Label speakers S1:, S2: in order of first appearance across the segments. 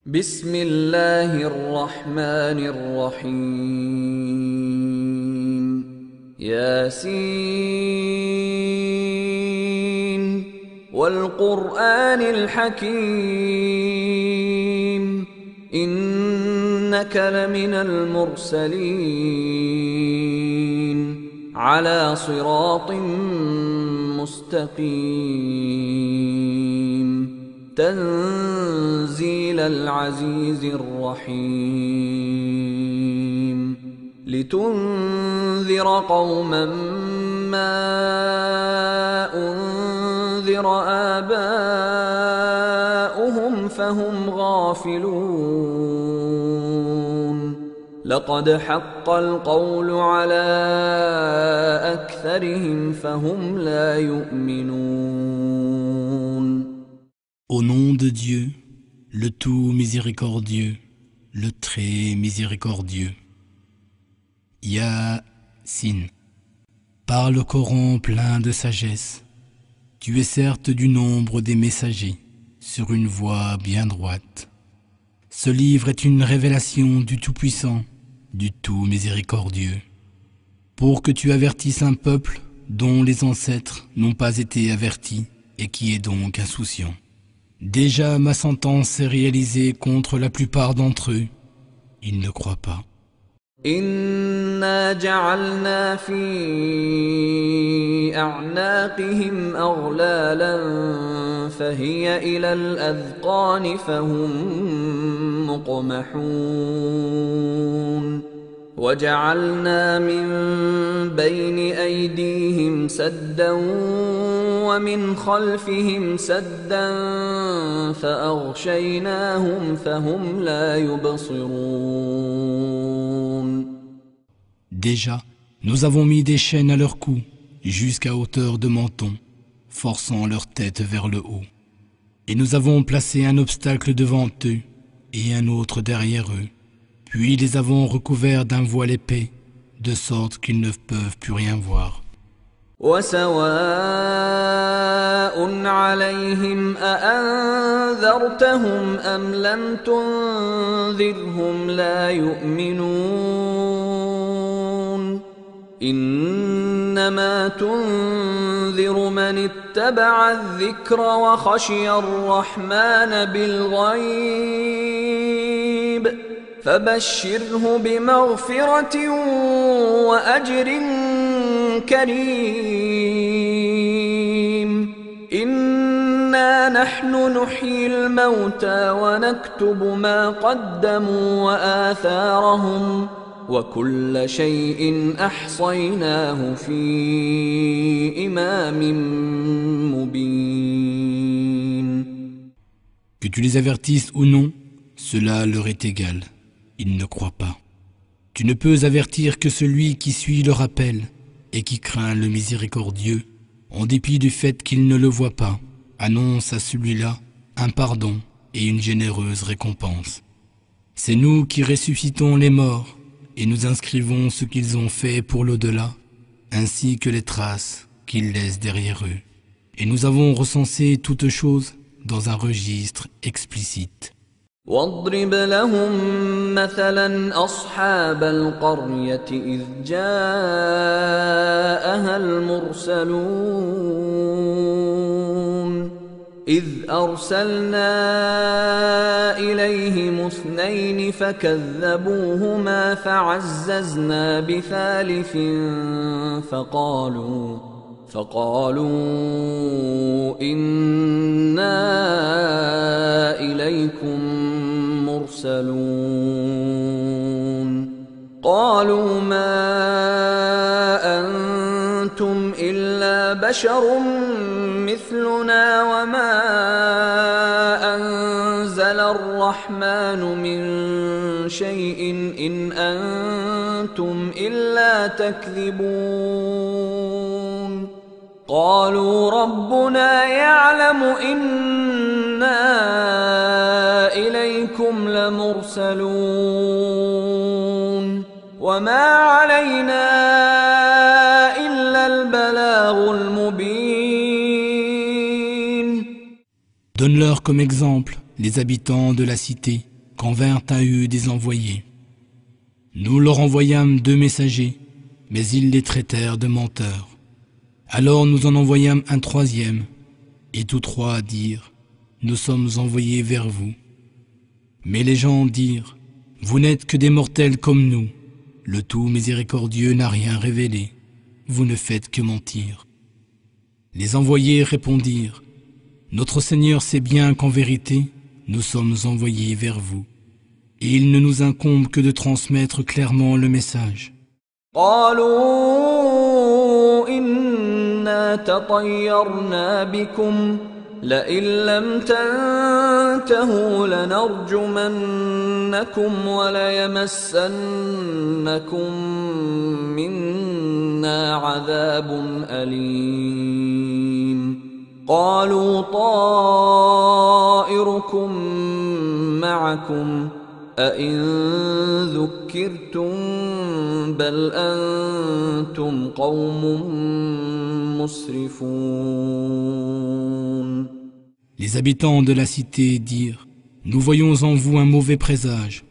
S1: بسم الله الرحمن الرحيم ياسين والقرآن الحكيم إنك لمن المرسلين على صراط مستقيم تنزيل العزيز الرحيم لتنذر قوما ما أنذر آباؤهم فهم غافلون لقد حق القول على أكثرهم فهم لا يؤمنون.
S2: Au nom de Dieu, le tout miséricordieux, le très miséricordieux. Yasin. Par le Coran plein de sagesse, tu es certes du nombre des messagers, sur une voie bien droite. Ce livre est une révélation du Tout-Puissant, du Tout Miséricordieux, pour que tu avertisses un peuple dont les ancêtres n'ont pas été avertis et qui est donc insouciant. Déjà ma sentence est réalisée contre la plupart d'entre eux. Ils ne croient pas.
S1: إنا جعلنا في أعناقهم أغلالا فهي إلى الأذقان فهم مقمحون وجعلنا من بين أيديهم سدا ومن خلفهم سدا فأغشيناهم فهم لا يبصرون.
S2: Déjà, nous avons mis des chaînes à leur cou, jusqu'à hauteur de menton, forçant leur tête vers le haut. Et nous avons placé un obstacle devant eux et un autre derrière eux. Puis les avons recouverts d'un voile épais, de sorte qu'ils ne peuvent plus rien voir.
S1: وسواء عليهم أأنذرتهم أم لم تنذرهم لا يؤمنون إنما تنذر من اتبع الذكر وخشي الرحمن بالغيب فبشره بمغفرة وأجر كريم إنا نحن نحيي الموتى ونكتب ما قدموا وآثارهم وكل شيء أحصيناه في إمام مبين.
S2: Que tu les avertisses ou non, cela leur est égal. Ils ne croient pas. Tu ne peux avertir que celui qui suit le rappel et qui craint le miséricordieux, en dépit du fait qu'il ne le voit pas, annonce à celui-là un pardon et une généreuse récompense. C'est nous qui ressuscitons les morts et nous inscrivons ce qu'ils ont fait pour l'au-delà, ainsi que les traces qu'ils laissent derrière eux. Et nous avons recensé toutes choses dans un registre explicite.
S1: واضرب لهم مثلا أصحاب القرية إذ جاءها المرسلون إذ أرسلنا إليهم اثنين فكذبوهما فعززنا بثالث فقالوا إنا إليكم مرسلون قالوا ما أنتم إلا بشر مثلنا وما أنزل الرحمن من شيء إن أنتم إلا تكذبون قالوا ربنا يعلم إنا إليكم لمرسلون وما علينا إلا البلاغ المبين.
S2: Donne-leur comme exemple les habitants de la cité quand vinrent à eux des envoyés. Nous leur envoyâmes 2 messagers, mais ils les traitèrent de menteurs. Alors nous en envoyâmes un 3e, et tous 3 dirent, nous sommes envoyés vers vous. Mais les gens dirent, vous n'êtes que des mortels comme nous. Le tout miséricordieux n'a rien révélé. Vous ne faites que mentir. Les envoyés répondirent, notre Seigneur sait bien qu'en vérité, nous sommes envoyés vers vous. Et il ne nous incombe que de transmettre clairement le message.
S1: قالوا إنا تطيرنا بكم لئن لم تنتهوا لنرجمنكم وليمسنكم منا عذاب أليم قالوا طائركم معكم أئن ذكرتم بل أنتم قوم مسرفون.
S2: Les habitants de la cité dirent, nous voyons en vous un mauvais présage.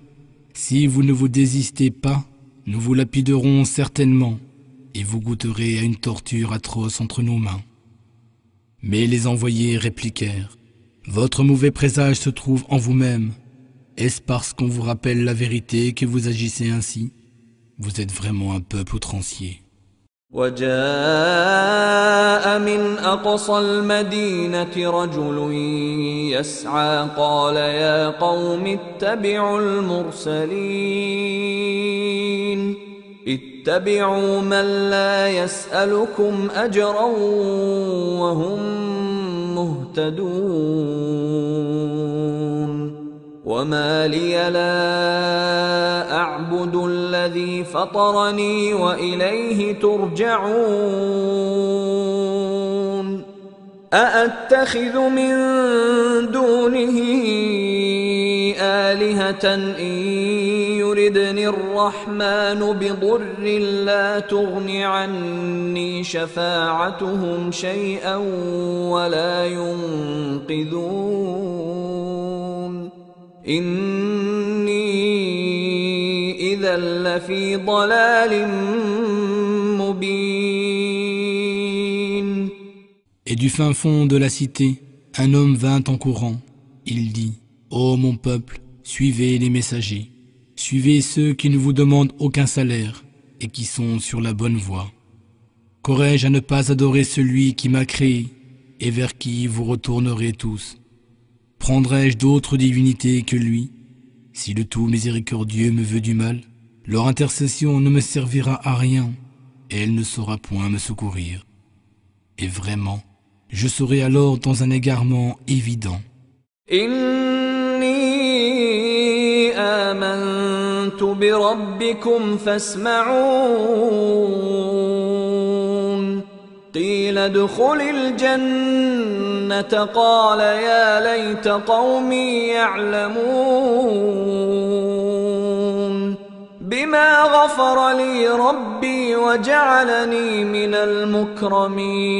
S2: Si vous ne vous désistez pas, nous vous lapiderons certainement, et vous goûterez à une torture atroce entre nos mains. Mais les envoyés répliquèrent, votre mauvais présage se trouve en vous-même. Est-ce parce qu'on vous rappelle la vérité que vous agissez ainsi? Vous êtes vraiment un peuple outrancier.
S1: وجاء من أقصى المدينة رجل يسعى قال يا قوم اتبعوا المرسلين اتبعوا من لا يسألكم أجرا وهم مهتدون وما لي لا أعبد الذي فطرني وإليه ترجعون أأتخذ من دونه آلهة إن يردني الرحمن بضر لا تغن عني شفاعتهم شيئا ولا ينقذون إني إذا لفي ضلال مبين.
S2: Et du fin fond de la cité, un homme vint en courant. Il dit, ô mon peuple, suivez les messagers. Suivez ceux qui ne vous demandent aucun salaire et qui sont sur la bonne voie. Qu'aurais-je à ne pas adorer celui qui m'a créé et vers qui vous retournerez tous? Prendrai-je d'autres divinités que lui? Si le tout miséricordieux me veut du mal, leur intercession ne me servira à rien et elle ne saura point me secourir. Et vraiment, je serai alors dans un égarement évident.
S1: إني آمنت بربكم فاسمعون قيل ادخل الجنة قال يا ليت قومي يعلمون بما غفر لي ربي وجعلني من المكرمين.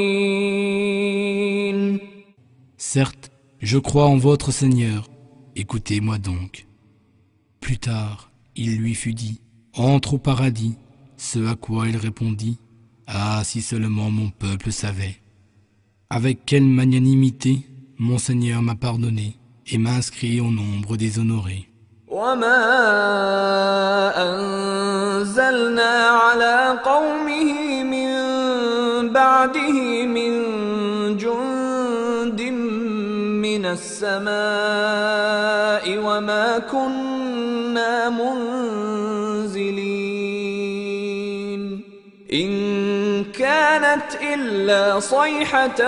S2: Certes, je crois en votre Seigneur, écoutez-moi donc. Plus tard, il lui fut dit, entre au paradis, ce à quoi il répondit, ah si seulement mon peuple savait. Avec quelle magnanimité mon Seigneur m'a pardonné et m'a inscrit au nombre des honorés.
S1: وما أنزلنا على قومه من بعده من جند من السماء وما كنا منزلين إن كانت إلا صيحة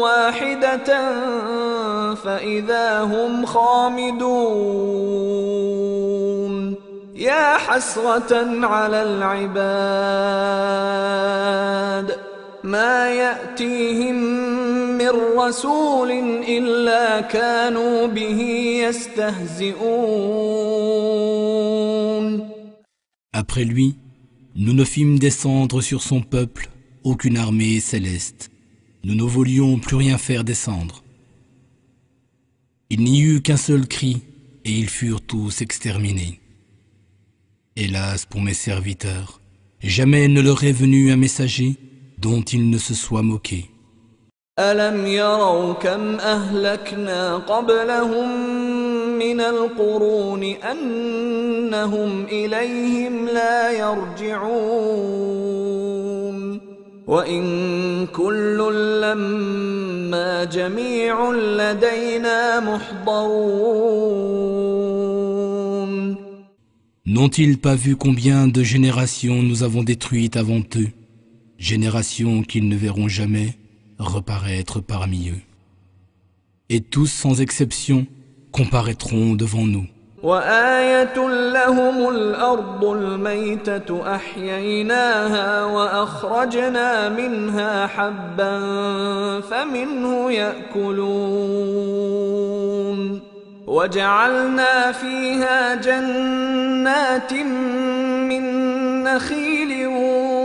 S1: واحدة فإذا هم خامدون يا حسرة على العباد ما يأتيهم من رسول إلا كانوا به يستهزئون.
S2: Après lui, nous ne fîmes descendre sur son peuple aucune armée céleste. Nous ne voulions plus rien faire descendre. Il n'y eut qu'un seul cri, et ils furent tous exterminés. Hélas pour mes serviteurs, jamais ne leur est venu un messager dont ils ne se soient moqués.
S1: ألم يروا كم أهلكنا قبلهم من القرون أنهم إليهم لا يرجعون وإن كل لما جميع لدينا محضرون.
S2: N'ont-ils pas vu combien de générations nous avons détruites avant eux, générations qu'ils ne verront jamais reparaître parmi eux. Et tous sans exception comparaîtront devant nous.
S1: وآية لهم الأرض الميتة أحييناها وأخرجنا منها حبا فمنه يأكلون وجعلنا فيها جنات من نخيل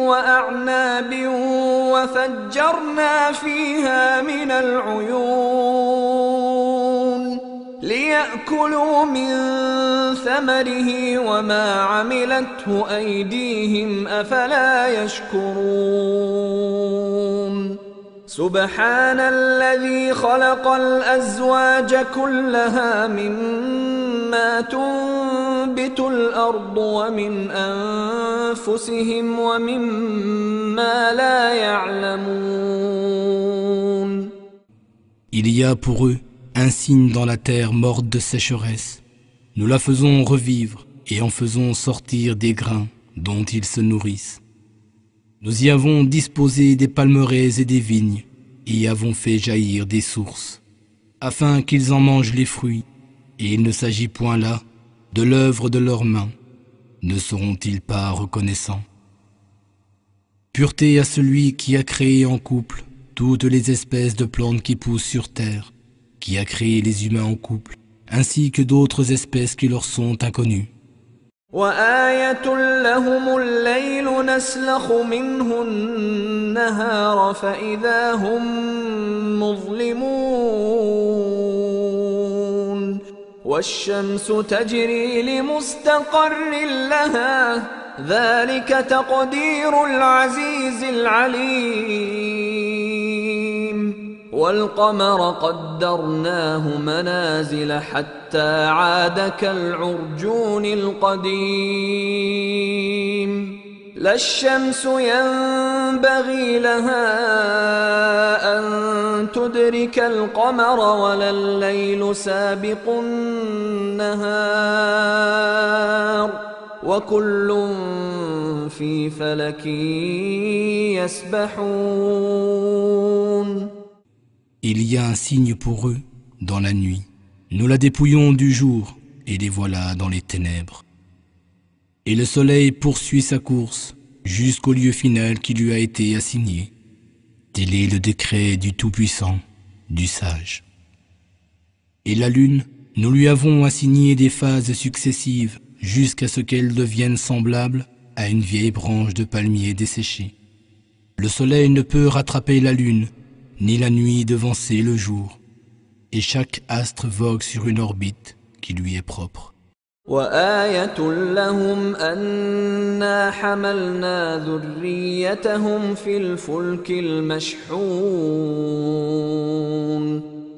S1: وأعناب وفجرنا فيها من العيون ليأكلوا من ثمره وما عملته أيديهم أفلا يشكرون. سبحان الذي خلق الأزواج كلها مما تنبت الأرض ومن أنفسهم ومما لا يعلمون.
S2: Il y a pour eux un signe dans la terre morte de sécheresse. Nous la faisons revivre et en faisons sortir des grains dont ils se nourrissent. Nous y avons disposé des palmeraies et des vignes et y avons fait jaillir des sources, afin qu'ils en mangent les fruits, et il ne s'agit point là de l'œuvre de leurs mains. Ne seront-ils pas reconnaissants? Pureté à celui qui a créé en couple toutes les espèces de plantes qui poussent sur terre, qui a créé les humains en couple, ainsi que d'autres espèces qui leur sont inconnues.
S1: وآية لهم الليل نسلخ منه النهار فإذا هم مظلمون والشمس تجري لمستقر لها ذلك تقدير العزيز العليم والقمر قدرناه منازل حتى عاد كالعرجون القديم لا الشمس ينبغي لها أن تدرك القمر ولا الليل سابق النهار وكل في فلك يسبحون.
S2: Il y a un signe pour eux dans la nuit. Nous la dépouillons du jour et les voilà dans les ténèbres. Et le soleil poursuit sa course jusqu'au lieu final qui lui a été assigné. Tel est le décret du Tout-Puissant, du Sage. Et la lune, nous lui avons assigné des phases successives jusqu'à ce qu'elle devienne semblable à une vieille branche de palmier desséchée. Le soleil ne peut rattraper la lune, ni la nuit devancer le jour, et chaque astre vogue sur une orbite qui lui est propre.
S1: وآية لهم أنا حملنا ذريتهم في الفلك المشحون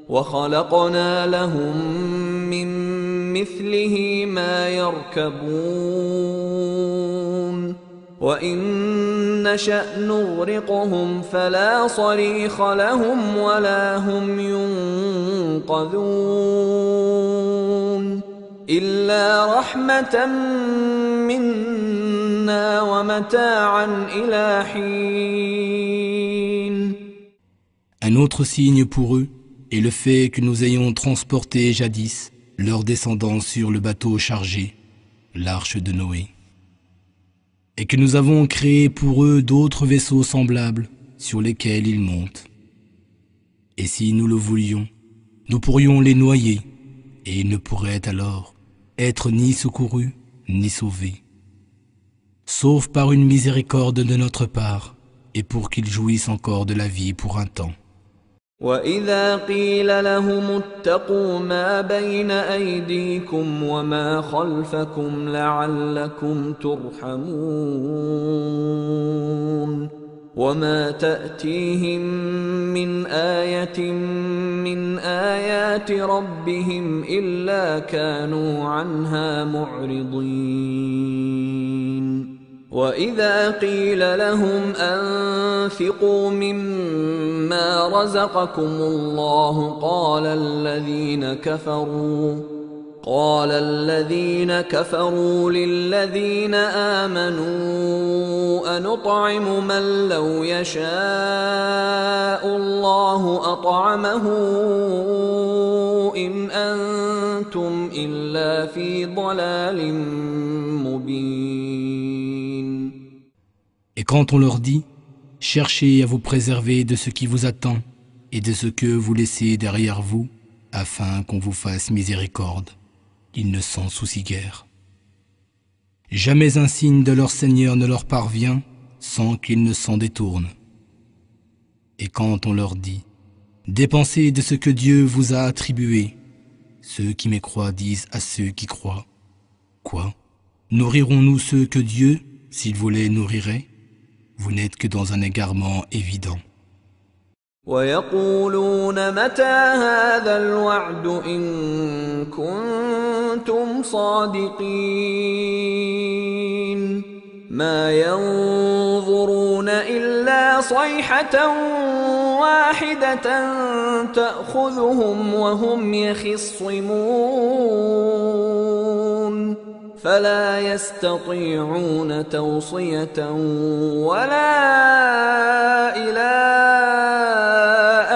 S1: وخلقنا لهم من مثله ما يركبون وإن نشأ نغرقهم فلا صريخ لهم ولا هم ينقذون إلا رحمة منا ومتاعا إلى حين.
S2: Un autre signe pour eux est le fait que nous ayons transporté jadis leurs descendants sur le bateau chargé, l'arche de Noé, et que nous avons créé pour eux d'autres vaisseaux semblables sur lesquels ils montent. Et si nous le voulions, nous pourrions les noyer, et ils ne pourraient alors être ni secourus ni sauvés, sauf par une miséricorde de notre part, et pour qu'ils jouissent encore de la vie pour un temps.
S1: وإذا قيل لهم اتقوا ما بين أيديكم وما خلفكم لعلكم ترحمون وما تأتيهم من آية من آيات ربهم إلا كانوا عنها معرضين وإذا قيل لهم أنفقوا مما رزقكم الله قال الذين كفروا للذين آمنوا أنطعم من لو يشاء الله أطعمه إن أنتم إلا في ضلال مبين.
S2: Et quand on leur dit, cherchez à vous préserver de ce qui vous attend et de ce que vous laissez derrière vous, afin qu'on vous fasse miséricorde, ils ne s'en soucient guère. Jamais un signe de leur Seigneur ne leur parvient sans qu'ils ne s'en détournent. Et quand on leur dit, dépensez de ce que Dieu vous a attribué, ceux qui mécroient disent à ceux qui croient, quoi? Nourrirons-nous ceux que Dieu, s'il voulait, nourrirait? Vous n'êtes que dans un égarement évident.
S1: ويقولون متى هذا الوعد إن كنتم صادقين ما ينظرون إلا صيحة واحدة تأخذهم وهم يخصمون فلا يستطيعون توصية ولا إلى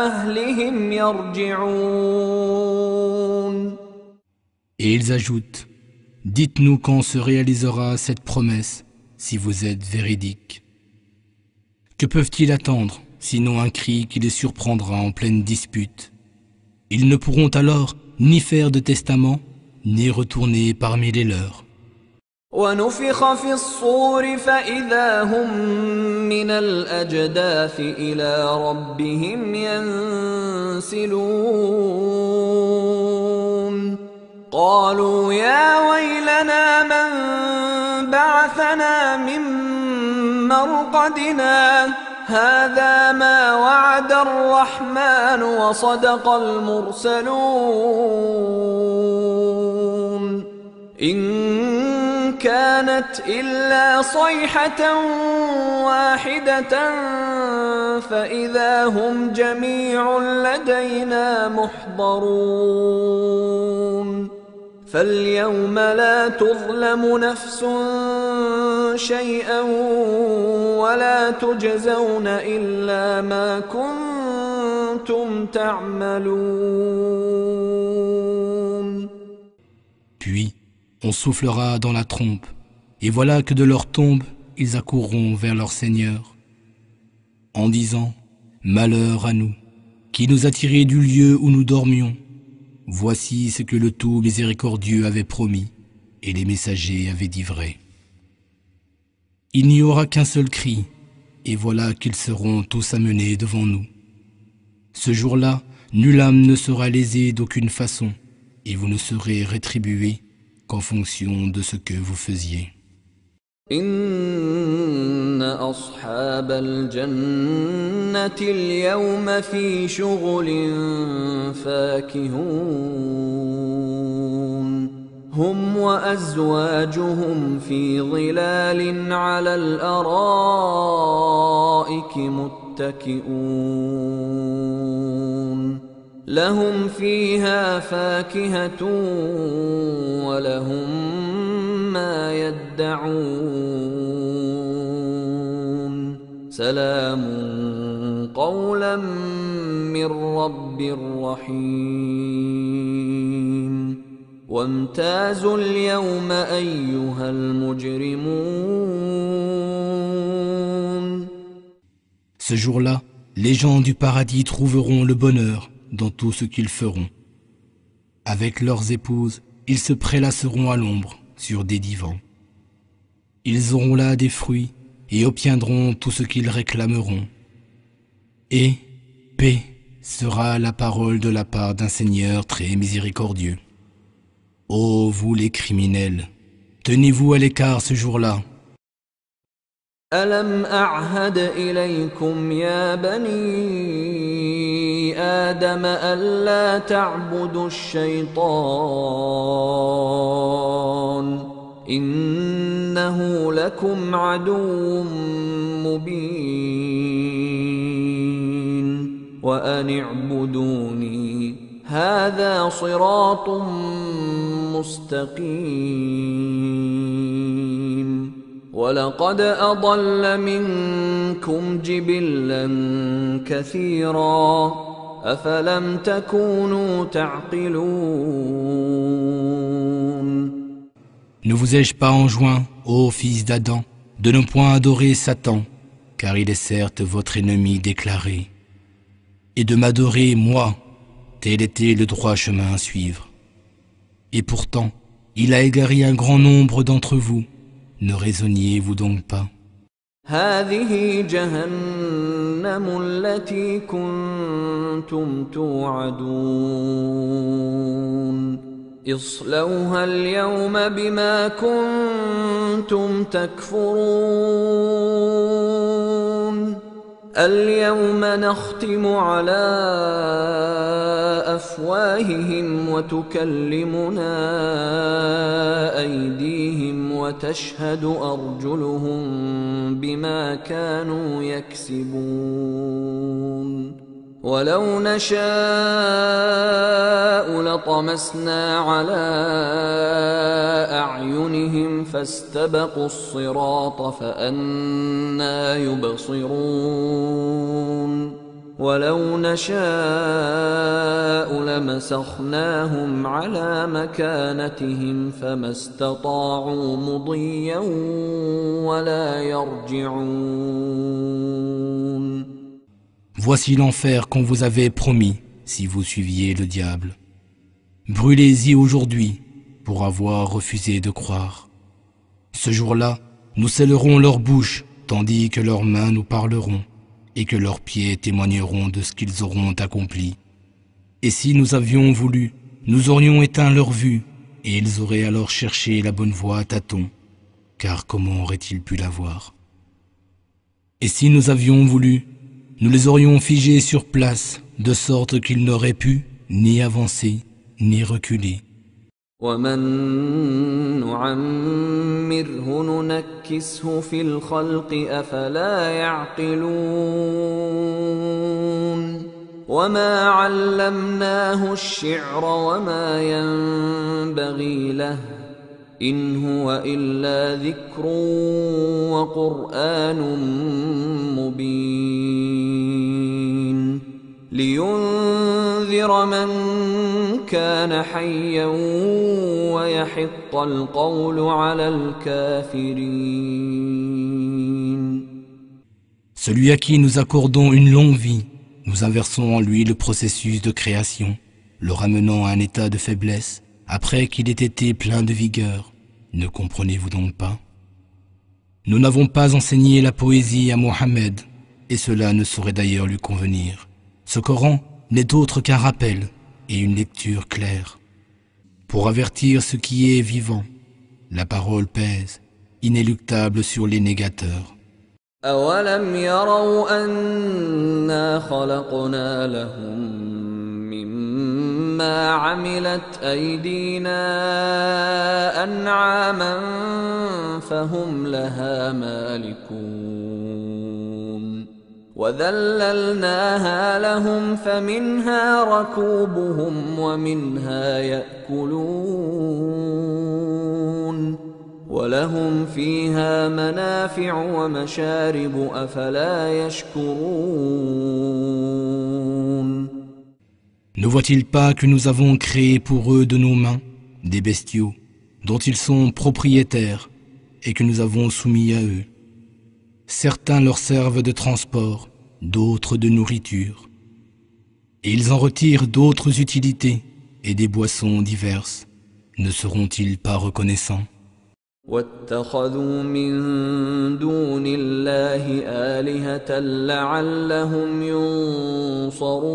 S1: أهلهم يرجعون.
S2: Et ils ajoutent, dites-nous quand se réalisera cette promesse, si vous êtes véridique. Que peuvent-ils attendre, sinon un cri qui les surprendra en pleine dispute? Ils ne pourront alors ni faire de testament, ni retourner parmi les leurs.
S1: ونفخ في الصور فإذا هم من الأجداث إلى ربهم ينسلون قالوا يا ويلنا من بعثنا من مرقدنا هذا ما وعد الرحمن وصدق المرسلون إن كانت إلا صيحة واحدة فإذا هم جميع لدينا محضرون فاليوم لا تظلم نفس شيئا ولا تجزون إلا ما كنتم تعملون.
S2: Puis on soufflera dans la trompe, et voilà que de leur tombe, ils accourront vers leur Seigneur, en disant, malheur à nous, qui nous a tirés du lieu où nous dormions. Voici ce que le tout miséricordieux avait promis, et les messagers avaient dit vrai. Il n'y aura qu'un seul cri, et voilà qu'ils seront tous amenés devant nous. Ce jour-là, nulle âme ne sera lésée d'aucune façon, et vous ne serez rétribués qu'en fonction de ce que vous faisiez.
S1: إن أصحاب الجنة اليوم في شغل فاكهون هم وأزواجهم في ظلال على الأرائك متكئون لهم فيها فاكهة ولهم ما يدعون سلام قولا من رب رحيم وامتازوا اليوم أيها المجرمون.
S2: Ce jour-là, les gens du paradis trouveront le bonheur dans tout ce qu'ils feront. Avec leurs épouses, ils se prélasseront à l'ombre sur des divans. Ils auront là des fruits et obtiendront tout ce qu'ils réclameront. Et paix sera la parole de la part d'un Seigneur très miséricordieux. Ô vous les criminels, tenez-vous à l'écart ce jour-là.
S1: ألم أعهد إليكم يا بني آدم ألا تعبدوا الشيطان إنه لكم عدو مبين وأن اعبدوني هذا صراط مستقيم ولقد أضل منكم جبلا كثيرا أفلم تكونوا تعقلون.
S2: Ne vous ai-je pas enjoint, ô fils d'Adam, de ne point adorer Satan, car il est certes votre ennemi déclaré, et de m'adorer, moi, tel était le droit chemin à suivre. Et pourtant, il a égaré un grand nombre d'entre vous. Ne raisonniez-vous donc pas?
S1: هذه جهنم التي كنتم توعدون اصلوها اليوم بما كنتم تكفرون اليوم نختم على أفواههم وتكلمنا أيديهم وتشهد أرجلهم بما كانوا يكسبون ولو نشاء لطمسنا على أعينهم فاستبقوا الصراط فأنى يبصرون ولو نشاء لمسخناهم على مكانتهم فما استطاعوا مضيا ولا يرجعون.
S2: Voici l'enfer qu'on vous avait promis si vous suiviez le diable. Brûlez-y aujourd'hui pour avoir refusé de croire. Ce jour-là, nous scellerons leur bouche tandis que leurs mains nous parleront et que leurs pieds témoigneront de ce qu'ils auront accompli. Et si nous avions voulu, nous aurions éteint leur vue et ils auraient alors cherché la bonne voie à tâtons, car comment auraient-ils pu la voir? Et si nous avions voulu, nous les aurions figés sur place, de sorte qu'ils n'auraient pu ni avancer, ni reculer.
S1: ومن نعمره ننكسه في الخلق أفلا يعقلون وما علمناه الشعر وما ينبغي له إن هو إلا ذكر وقرآن مبين لينذر من كان حيا ويحق القول على الكافرين.
S2: Celui à qui nous accordons une longue vie, nous inversons en lui le processus de création, le ramenant à un état de faiblesse, après qu'il ait été plein de vigueur. Ne comprenez-vous donc pas? Nous n'avons pas enseigné la poésie à Mohammed, et cela ne saurait d'ailleurs lui convenir. Ce Coran n'est autre qu'un rappel et une lecture claire. Pour avertir ce qui est vivant, la parole pèse, inéluctable sur les négateurs.
S1: أولم يروا أنا خلقنا لهم مما عملت أيدينا أنعاما فهم لها مالكون وذللناها لهم فمنها ركوبهم ومنها يأكلون ولهم فيها منافع ومشارب أفلا يشكرون.
S2: Ne voient-ils pas que nous avons créé pour eux de nos mains des bestiaux dont ils sont propriétaires et que nous avons soumis à eux? Certains leur servent de transport, d'autres de nourriture. Et ils en retirent d'autres utilités et des boissons diverses. Ne seront-ils pas reconnaissants?
S1: واتخذوا من دون الله آلهة لعلهم ينصرون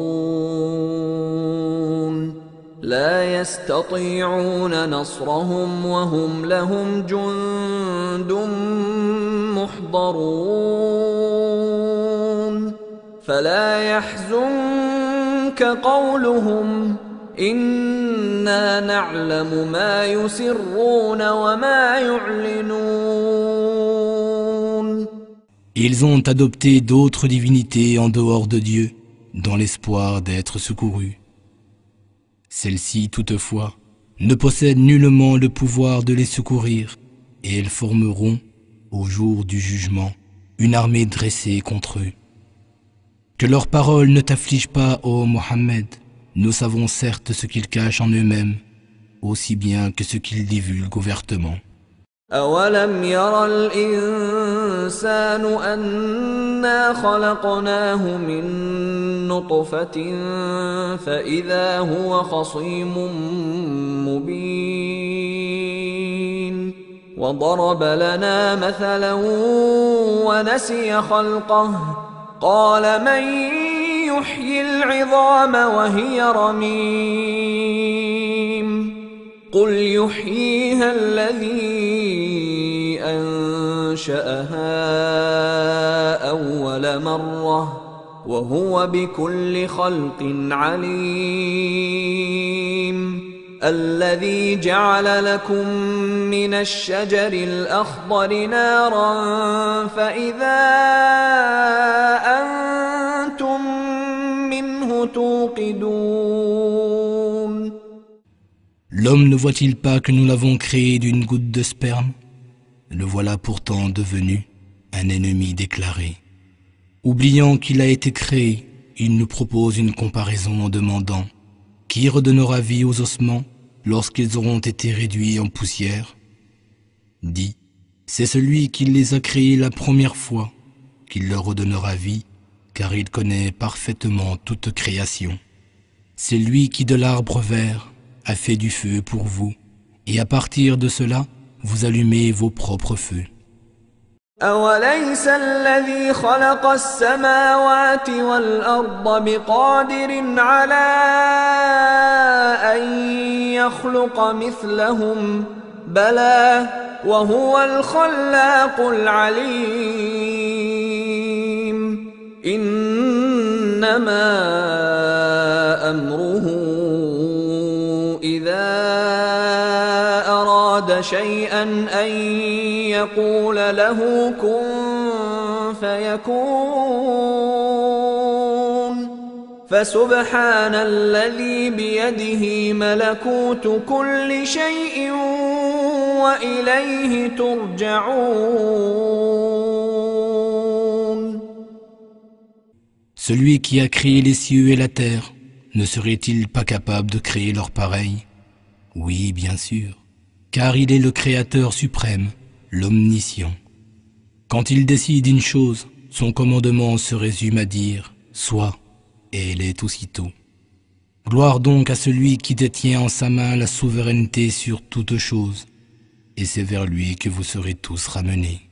S1: لا يستطيعون نصرهم وهم لهم جند محضرون فلا يحزنك قولهم إنا نعلم ما يسرون وما يعلنون.
S2: Ils ont adopté d'autres divinités en dehors de Dieu, dans l'espoir d'être secourus. Celles-ci, toutefois, ne possèdent nullement le pouvoir de les secourir, et elles formeront, au jour du jugement, une armée dressée contre eux. Que leurs paroles ne t'affligent pas, ô Mohammed. Nous savons certes ce qu'ils cachent en eux-mêmes, aussi bien que ce qu'ils divulguent ouvertement.
S1: أَوَلَمْ يَرَ الْإِنسَانُ أَنَّا خَلَقْنَاهُ مِن نُّطْفَةٍ فَإِذَا هُوَ خَصِيمٌ مُّبِينٌ وَضَرَبَ لَنَا مَثَلًا وَنَسِيَ خَلْقَهُ قَالَ مَن يحيي العظام وهي رميم قل يحييها الذي أنشأها أول مرة وهو بكل خلق عليم الذي جعل لكم من الشجر الأخضر نارا فإذا أنتم
S2: L'homme ne voit-il pas que nous l'avons créé d'une goutte de sperme? Le voilà pourtant devenu un ennemi déclaré. Oubliant qu'il a été créé, il nous propose une comparaison en demandant « Qui redonnera vie aux ossements lorsqu'ils auront été réduits en poussière ?» Dit « C'est celui qui les a créés la première fois, qui leur redonnera vie, car il connaît parfaitement toute création. C'est lui qui de l'arbre vert a fait du feu pour vous, et à partir de cela, vous allumez vos propres feux.
S1: أوليس الذي خلق السماوات والأرض بقادر على أن يخلق مثلهم بلى وهو الخلاق العليم إنما أمره إذا أراد شيئا أن يقول له كن فيكون فسبحان الذي بيده ملكوت كل شيء وإليه ترجعون.
S2: Celui qui a créé les cieux et la terre, ne serait-il pas capable de créer leur pareil? Oui, bien sûr, car il est le Créateur suprême, l'Omniscient. Quand il décide une chose, son commandement se résume à dire « Sois », et elle est aussitôt. Gloire donc à celui qui détient en sa main la souveraineté sur toute chose, et c'est vers lui que vous serez tous ramenés.